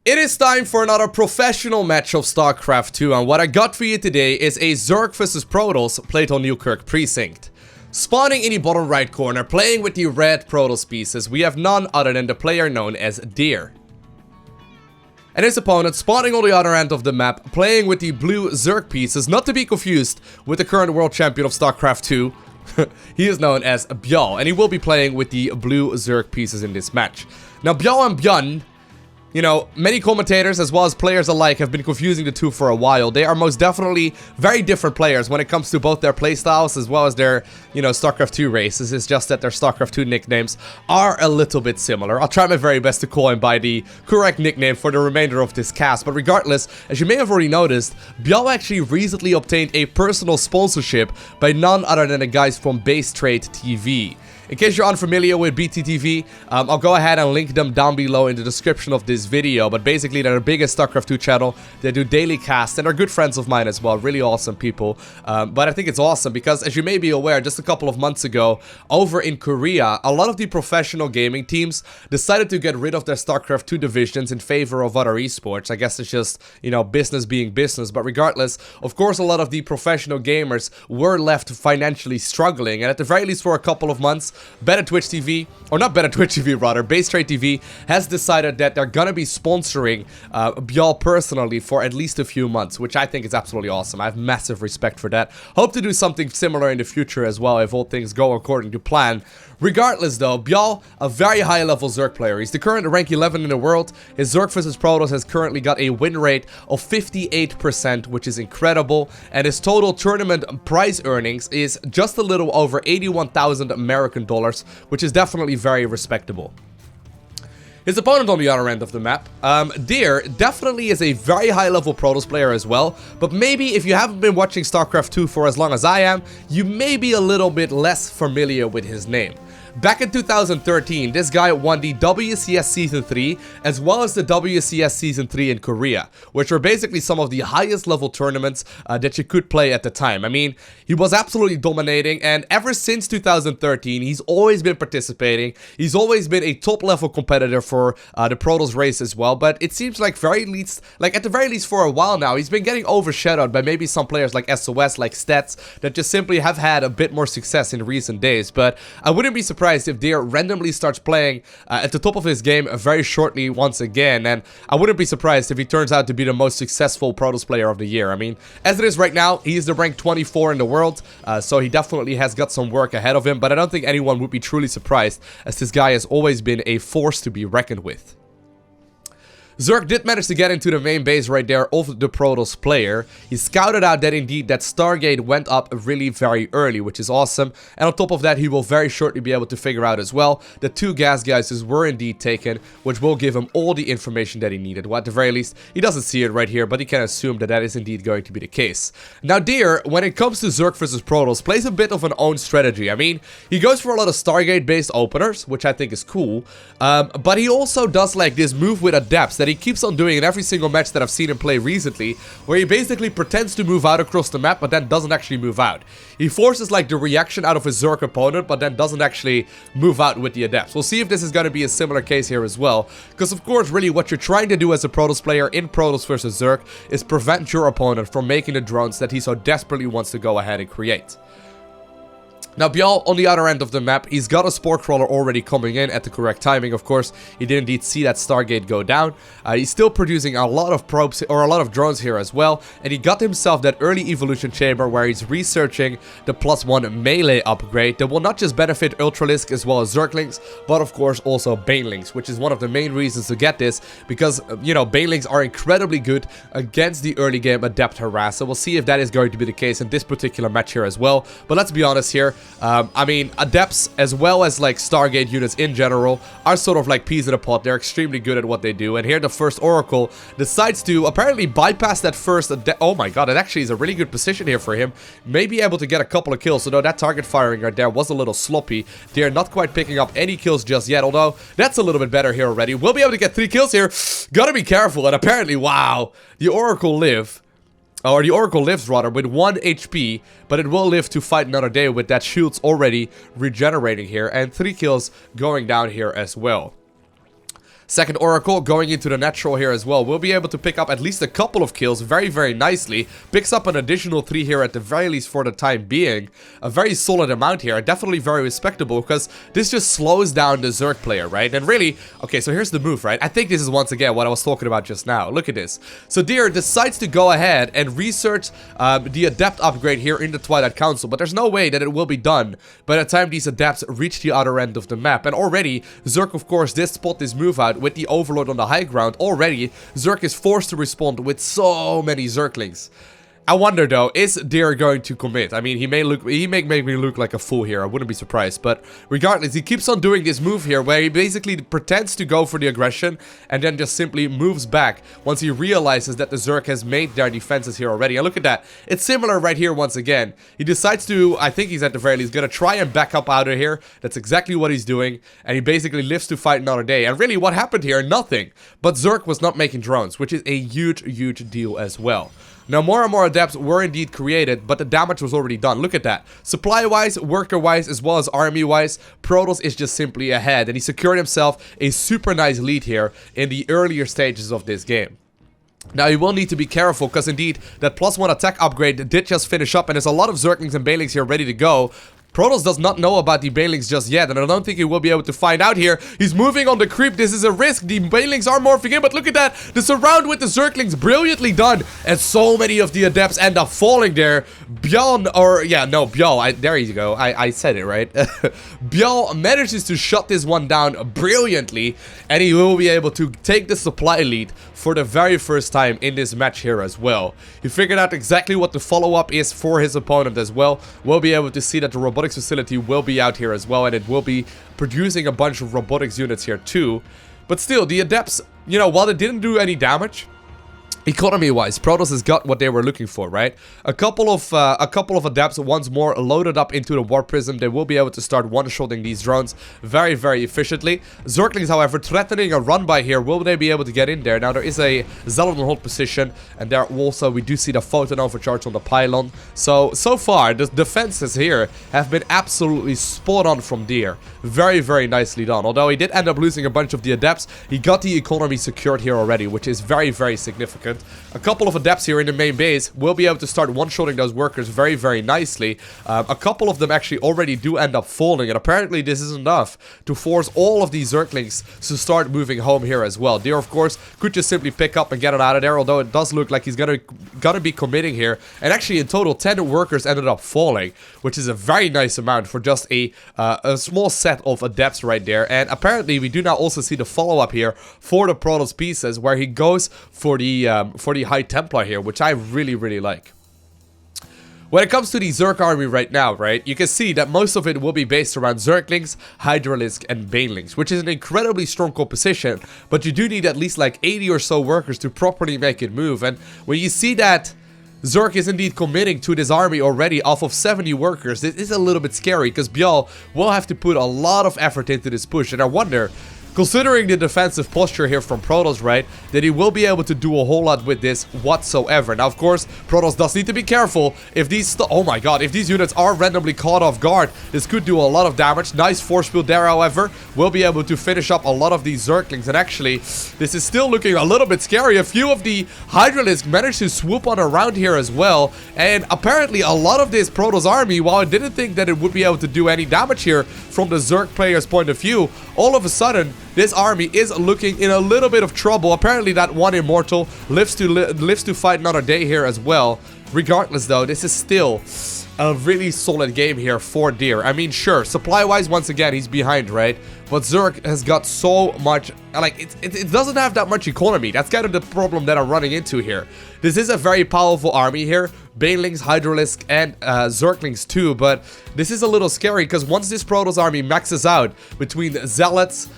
It is time for another professional match of StarCraft 2, and what I got for you today is a Zerg vs Protoss played on Newkirk Precinct. Spawning in the bottom right corner, playing with the red Protoss pieces, we have none other than the player known as Deer. And his opponent spawning on the other end of the map, playing with the blue Zerg pieces, not to be confused with the current world champion of StarCraft 2. He is known as ByuL, and he will be playing with the blue Zerg pieces in this match. Now, ByuL and Byun, you know, many commentators as well as players alike have been confusing the two for a while. They are most definitely very different players when it comes to both their playstyles as well as their, you know, StarCraft 2 races. It's just that their StarCraft 2 nicknames are a little bit similar. I'll try my very best to call him by the correct nickname for the remainder of this cast. But regardless, as you may have already noticed, ByuL actually recently obtained a personal sponsorship by none other than the guys from ByuL. In case you're unfamiliar with BTTV, I'll go ahead and link them down below in the description of this video. But basically, they're the biggest StarCraft 2 channel. They do daily casts and are good friends of mine as well. Really awesome people. But I think it's awesome because, as you may be aware, just a couple of months ago, over in Korea, a lot of the professional gaming teams decided to get rid of their StarCraft 2 divisions in favor of other esports. I guess it's just, you know, business being business. But regardless, of course, a lot of the professional gamers were left financially struggling. And at the very least, for a couple of months, ByuL TV has decided that they're gonna be sponsoring ByuL personally for at least a few months, which I think is absolutely awesome. I have massive respect for that. Hope to do something similar in the future as well if all things go according to plan. Regardless though, ByuL, a very high level Zerg player. He's the current rank 11 in the world. His Zerg vs Protoss has currently got a win rate of 58%, which is incredible. And his total tournament prize earnings is just a little over 81,000 American dollars, which is definitely very respectable. His opponent on the other end of the map, Deer, definitely is a very high-level Protoss player as well, but maybe if you haven't been watching StarCraft 2 for as long as I am, you may be a little bit less familiar with his name. Back in 2013, this guy won the WCS Season 3 as well as the WCS Season 3 in Korea, which were basically some of the highest level tournaments that you could play at the time. I mean, he was absolutely dominating, and ever since 2013, he's always been participating. He's always been a top level competitor for the Protoss race as well, but it seems like at the very least for a while now, he's been getting overshadowed by maybe some players like SOS, like Stats, that just simply have had a bit more success in recent days. But I wouldn't be surprised if Deer randomly starts playing at the top of his game very shortly once again, and I wouldn't be surprised if he turns out to be the most successful Protoss player of the year. I mean, as it is right now, he is the rank 24 in the world, so he definitely has got some work ahead of him, but I don't think anyone would be truly surprised, as this guy has always been a force to be reckoned with. Zerg did manage to get into the main base right there of the Protoss player. He scouted out that indeed that Stargate went up really very early, which is awesome. And on top of that, he will very shortly be able to figure out as well that two gas geysers were indeed taken, which will give him all the information that he needed. Well, at the very least, he doesn't see it right here, but he can assume that that is indeed going to be the case. Now, Deer, when it comes to Zerg vs Protoss, plays a bit of an own strategy. I mean, he goes for a lot of Stargate-based openers, which I think is cool. But he also does like this move with Adepts that he keeps on doing in every single match that I've seen him play recently, where he basically pretends to move out across the map, but then doesn't actually move out. He forces like the reaction out of his Zerg opponent, but then doesn't actually move out with the Adepts. We'll see if this is going to be a similar case here as well, because of course, really what you're trying to do as a Protoss player in Protoss vs Zerg is prevent your opponent from making the drones that he so desperately wants to go ahead and create. Now, ByuL, on the other end of the map, he's got a Spore Crawler already coming in at the correct timing, of course. He did indeed see that Stargate go down. He's still producing a lot of probes, or a lot of drones here as well. And he got himself that early evolution chamber where he's researching the +1 melee upgrade that will not just benefit Ultralisk as well as Zerglings, but of course also Banelings, which is one of the main reasons to get this, because, you know, Banelings are incredibly good against the early game Adept harass. So we'll see if that is going to be the case in this particular match here as well. But let's be honest here. I mean, Adepts, as well as like Stargate units in general, are sort of like peas in a pod. They're extremely good at what they do. And here the first Oracle decides to apparently bypass that first oh my god, it actually is a really good position here for him. May be able to get a couple of kills, although that target firing right there was a little sloppy. They're not quite picking up any kills just yet, although that's a little bit better here already. We'll be able to get 3 kills here. Gotta be careful, and apparently, wow, the Oracle lives rather with 1 HP, but it will live to fight another day with that shields already regenerating here, and 3 kills going down here as well. Second Oracle going into the natural here as well. We'll be able to pick up at least a couple of kills very, very nicely. Picks up an additional 3 here at the very least for the time being. A very solid amount here. Definitely very respectable because this just slows down the Zerg player, right? And really, okay, so here's the move, right? I think this is once again what I was talking about just now. Look at this. So Deer decides to go ahead and research the Adept upgrade here in the Twilight Council. But there's no way that it will be done by the time these Adepts reach the other end of the map. And already, Zerg, of course, did spot this move out with the Overlord on the high ground. Already, Zerg is forced to respond with so many Zerglings. I wonder though, is Deer going to commit? I mean, he may make me look like a fool here. I wouldn't be surprised. But regardless, he keeps on doing this move here where he basically pretends to go for the aggression and then just simply moves back once he realizes that the Zerg has made their defenses here already. And look at that. It's similar right here once again. He decides to, I think he's at the very least going to try and back up out of here. That's exactly what he's doing. And he basically lives to fight another day. And really, what happened here? Nothing. But Zerg was not making drones, which is a huge, huge deal as well. Now, more and more Adepts were indeed created, but the damage was already done. Look at that. Supply-wise, worker-wise, as well as army-wise, Protoss is just simply ahead. And he secured himself a super nice lead here in the earlier stages of this game. Now, you will need to be careful, because indeed, that +1 attack upgrade did just finish up, and there's a lot of Zerglings and Banelings here ready to go. Protoss does not know about the Banelings just yet, and I don't think he will be able to find out here. He's moving on the creep. This is a risk. The Banelings are morphing in, but look at that. The surround with the Zerglings, brilliantly done. And so many of the Adepts end up falling there. ByuL, there you go. I said it, right? ByuL manages to shut this one down brilliantly, and he will be able to take the supply lead for the very first time in this match here as well. He figured out exactly what the follow-up is for his opponent as well. We'll be able to see that the robotics facility will be out here as well, and it will be producing a bunch of robotics units here too. But still, the Adepts, you know, while they didn't do any damage, economy-wise, Protoss has got what they were looking for, right? A couple of Adepts once more loaded up into the Warp Prism. They will be able to start one-shotting these drones very, very efficiently. Zerglings, however, threatening a run-by here. Will they be able to get in there? Now, there is a Zealot on hold position, and there also we do see the photon overcharge on the pylon. So far, the defenses here have been absolutely spot on from Deer. Very, very nicely done. Although he did end up losing a bunch of the Adepts, he got the economy secured here already, which is very, very significant. A couple of Adepts here in the main base will be able to start one-shotting those workers very, very nicely. A couple of them actually already do end up falling, and apparently this is enough to force all of these Zerglings to start moving home here as well. Deer, of course, could just simply pick up and get it out of there, although it does look like he's gonna be committing here. And actually, in total, 10 workers ended up falling, which is a very nice amount for just a small set of Adepts right there. And apparently, we do now also see the follow-up here for the Protoss pieces, where he goes for the High Templar here, which I really, really like. When it comes to the Zerg army right now, right, you can see that most of it will be based around Zerglings, Hydralisks, and Banelings, which is an incredibly strong composition, but you do need at least like 80 or so workers to properly make it move. And when you see that Zerg is indeed committing to this army already off of 70 workers, this is a little bit scary, because ByuL will have to put a lot of effort into this push, and I wonder, considering the defensive posture here from Protoss, right, that he will be able to do a whole lot with this whatsoever. Now, of course, Protoss does need to be careful. If these, oh my god, if these units are randomly caught off guard, this could do a lot of damage. Nice force field there, however. We'll be able to finish up a lot of these Zerglings. And actually, this is still looking a little bit scary. A few of the Hydralisks managed to swoop on around here as well. And apparently, a lot of this Protoss army, while I didn't think that it would be able to do any damage here from the Zerg player's point of view, all of a sudden, this army is looking in a little bit of trouble. Apparently that one Immortal lives to fight another day here as well. Regardless though, this is still a really solid game here for Deer. I mean, sure, supply-wise, once again, he's behind, right? But Zerg has got so much, like, it doesn't have that much economy. That's kind of the problem that I'm running into here. This is a very powerful army here. Banelings, Hydralisk, and Zerglings too, but this is a little scary, because once this Protoss army maxes out between Zealots,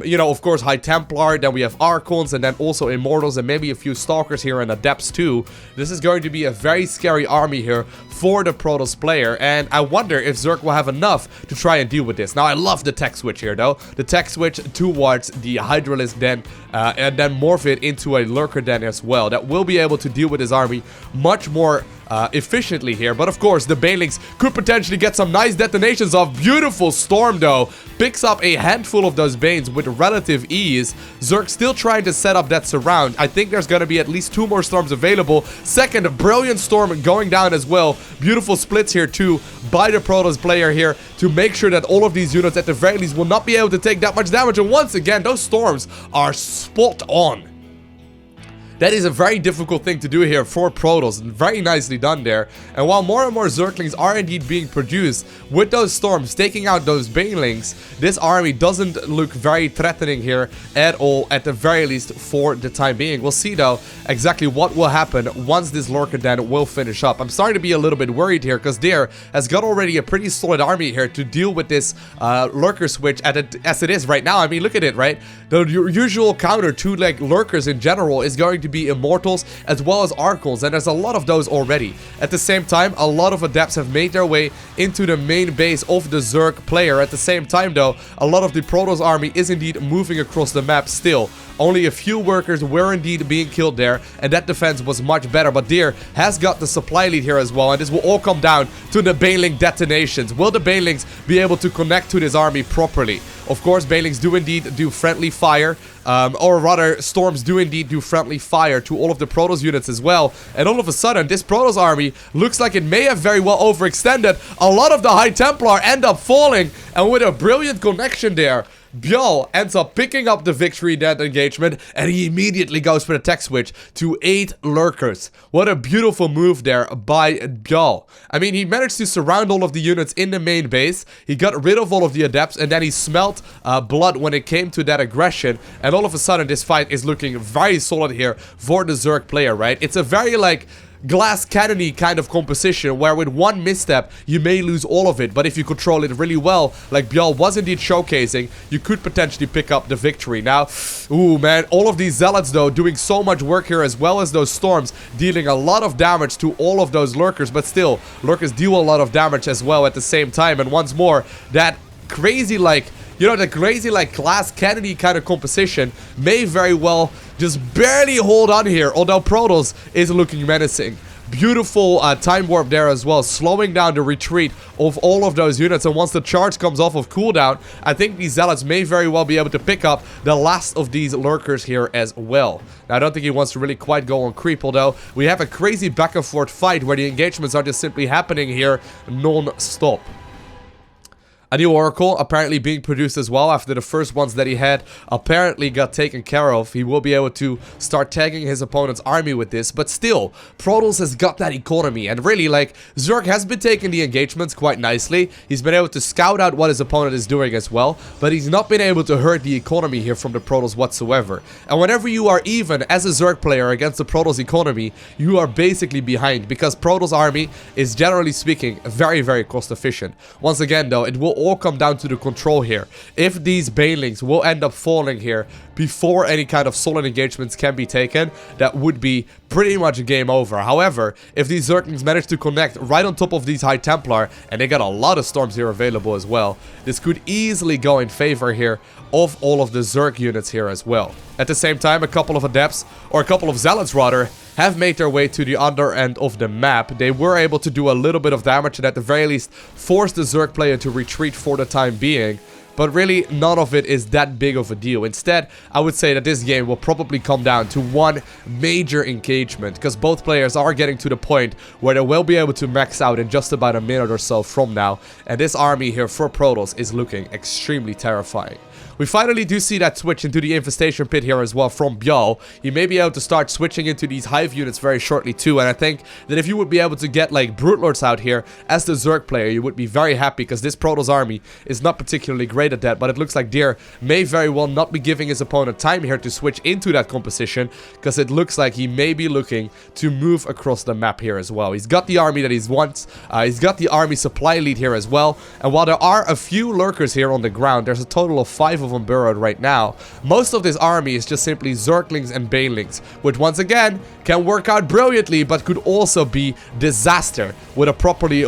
you know, of course, High Templar, then we have Archons, and then also Immortals, and maybe a few Stalkers here and Adepts too. This is going to be a very scary army here for the Protoss player, and I wonder if Zerg will have enough to try and deal with this. Now, I love the tech switch here, though. The tech switch towards the Hydralisk den, and then morph it into a Lurker den as well. That will be able to deal with this army much more efficiently here. But of course, the Banelings could potentially get some nice detonations off. Beautiful Storm, though. Picks up a handful of those Banes with relative ease. Zerg still trying to set up that surround. I think there's going to be at least 2 more Storms available. Second, brilliant Storm going down as well. Beautiful splits here too by the Protoss player here to make sure that all of these units at the very least will not be able to take that much damage. And once again, those Storms are spot on. That is a very difficult thing to do here for Protoss, and very nicely done there. And while more and more Zerglings are indeed being produced, with those Storms taking out those Banelings, this army doesn't look very threatening here at all, at the very least for the time being. We'll see though exactly what will happen once this Lurker Den will finish up. I'm starting to be a little bit worried here, because Deer has got already a pretty solid army here to deal with this Lurker switch as it is right now. I mean, look at it, right? The usual counter to like Lurkers in general is going to be Immortals as well as Archons, and there's a lot of those already. At the same time, a lot of Adepts have made their way into the main base of the Zerg player. At the same time though, a lot of the Protoss army is indeed moving across the map still. Only a few workers were indeed being killed there, and that defense was much better. But Deer has got the supply lead here as well, and this will all come down to the Baneling detonations. Will the Banelings be able to connect to this army properly? Of course, Banelings do indeed do friendly fire, or rather, Storms do indeed do friendly fire to all of the Protoss units as well. And all of a sudden, this Protoss army looks like it may have very well overextended. A lot of the High Templar end up falling, and with a brilliant connection there, ByuL ends up picking up the victory in that engagement, and he immediately goes for the tech switch to 8 Lurkers. What a beautiful move there by ByuL. I mean, he managed to surround all of the units in the main base. He got rid of all of the Adepts, and then he smelt blood when it came to that aggression. And all of a sudden, this fight is looking very solid here for the Zerg player, right? It's a very, like, glass cannony kind of composition where with one misstep you may lose all of it, but if you control it really well, like ByuL was indeed showcasing, you could potentially pick up the victory. Now, ooh man, all of these Zealots though doing so much work here, as well as those Storms dealing a lot of damage to all of those Lurkers, but still, Lurkers deal a lot of damage as well at the same time. And once more, that crazy like, you know, the crazy like glass cannony kind of composition may very well just barely hold on here, although Protoss is looking menacing. Beautiful time warp there as well, slowing down the retreat of all of those units. And once the charge comes off of cooldown, I think these Zealots may very well be able to pick up the last of these Lurkers here as well. Now, I don't think he wants to really quite go on creep, although we have a crazy back and forth fight where the engagements are just simply happening here non-stop. A new Oracle apparently being produced as well after the first ones that he had apparently got taken care of. He will be able to start tagging his opponent's army with this, but still, Protoss has got that economy, and really, like, Zerg has been taking the engagements quite nicely. He's been able to scout out what his opponent is doing as well, but he's not been able to hurt the economy here from the Protoss whatsoever. And whenever you are even as a Zerg player against the Protoss economy, you are basically behind, because Protoss army is generally speaking very, very cost efficient. Once again though, it will all come down to the control here. If these Banelings will end up falling here before any kind of solid engagements can be taken, that would be pretty much a game over. However, if these Zerglings manage to connect right on top of these High Templar, and they got a lot of Storms here available as well, this could easily go in favor here of all of the Zerg units here as well. At the same time, a couple of Adepts, or a couple of Zealots rather, have made their way to the under end of the map. They were able to do a little bit of damage and at the very least force the Zerg player to retreat for the time being. But really, none of it is that big of a deal. Instead, I would say that this game will probably come down to one major engagement, because both players are getting to the point where they will be able to max out in just about a minute or so from now. And this army here for Protoss is looking extremely terrifying. We finally do see that switch into the infestation pit here as well from ByuL. He may be able to start switching into these hive units very shortly too, and I think that if you would be able to get like Broodlords out here as the Zerg player, you would be very happy, because this Protoss army is not particularly great at that. But it looks like Deer may very well not be giving his opponent time here to switch into that composition, because it looks like he may be looking to move across the map here as well. He's got the army that he wants, he's got the army supply lead here as well, and while there are a few Lurkers here on the ground, there's a total of 5 of them burrowed right now. Most of this army is just simply Zerglings and Banelings, which once again can work out brilliantly, but could also be disaster with a properly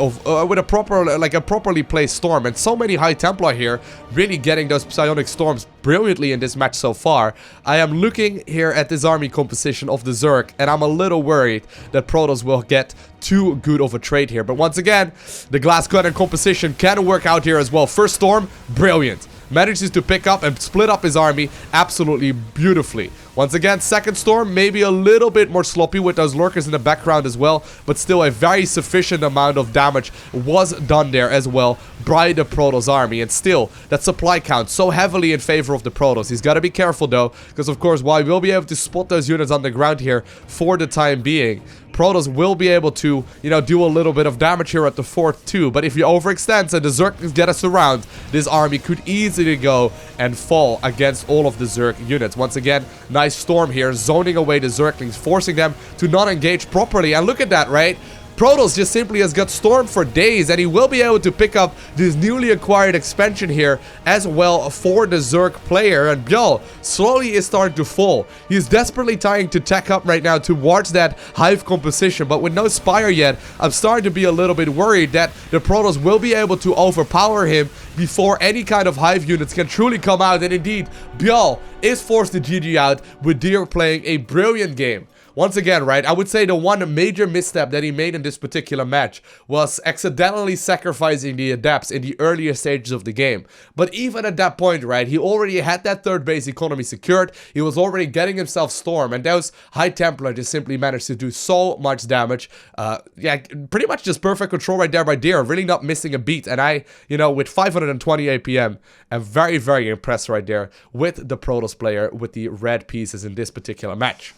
placed storm. And so many High Templar here, really getting those Psionic Storms brilliantly in this match so far. I am looking here at this army composition of the Zerg, and I'm a little worried that Protoss will get too good of a trade here. But once again, the glass cannon composition can work out here as well. First storm, brilliant. Manages to pick up and split up his army absolutely beautifully. Once again, second storm, maybe a little bit more sloppy with those lurkers in the background as well, but still a very sufficient amount of damage was done there as well by the Protoss army. And still, that supply count so heavily in favor of the Protoss. He's got to be careful though, because of course, while we'll be able to spot those units on the ground here for the time being, Protoss will be able to, you know, do a little bit of damage here at the fort too. But if you overextend and the Zerglings get us around, this army could easily go and fall against all of the Zerg units. Once again, nice storm here, zoning away the Zerglings, forcing them to not engage properly. And look at that, right? Protoss just simply has got stormed for days, and he will be able to pick up this newly acquired expansion here as well for the Zerg player. And ByuL slowly is starting to fall. He's desperately trying to tech up right now towards that hive composition, but with no Spire yet, I'm starting to be a little bit worried that the Protoss will be able to overpower him before any kind of hive units can truly come out. And indeed, ByuL is forced to GG out with Deer playing a brilliant game. Once again, right, I would say the one major misstep that he made in this particular match was accidentally sacrificing the Adepts in the earlier stages of the game. But even at that point, right, he already had that third base economy secured. He was already getting himself stormed, and those High Templar just simply managed to do so much damage. Yeah, pretty much just perfect control right there by Deer, really not missing a beat. And I, you know, with 520 APM, am very, very impressed right there with the Protoss player with the red pieces in this particular match.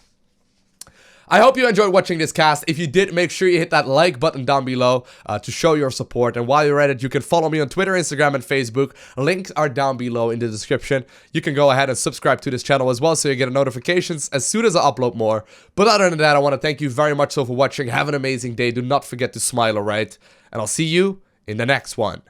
I hope you enjoyed watching this cast. If you did, make sure you hit that like button down below to show your support. And while you're at it, you can follow me on Twitter, Instagram, and Facebook. Links are down below in the description. You can go ahead and subscribe to this channel as well so you get notifications as soon as I upload more. But other than that, I want to thank you very much so for watching. Have an amazing day. Do not forget to smile, alright? And I'll see you in the next one.